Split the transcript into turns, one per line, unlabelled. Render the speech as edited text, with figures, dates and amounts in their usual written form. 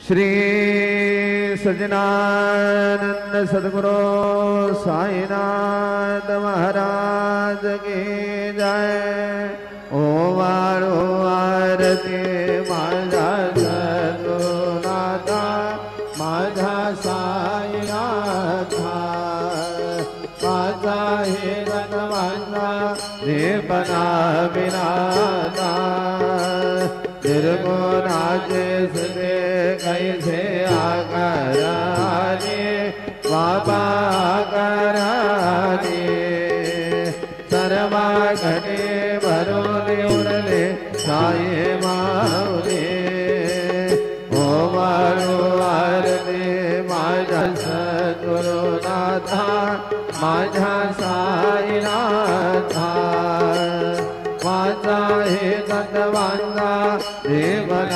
श्री सज्जनानंद सद्गुरु साईनाथ महाराज की जय। ओम आरती माझा सद्गुरुनाथा माझा साईनाथा माझा हे रंगवाना रेपना विनाता निर्गुणाचे सदे कैसे आकाराने बाबा आकाराने सर्वा घटे भरोले उरले साये माऊले। ओम आरती माझा सद्गुरुनाथा माझा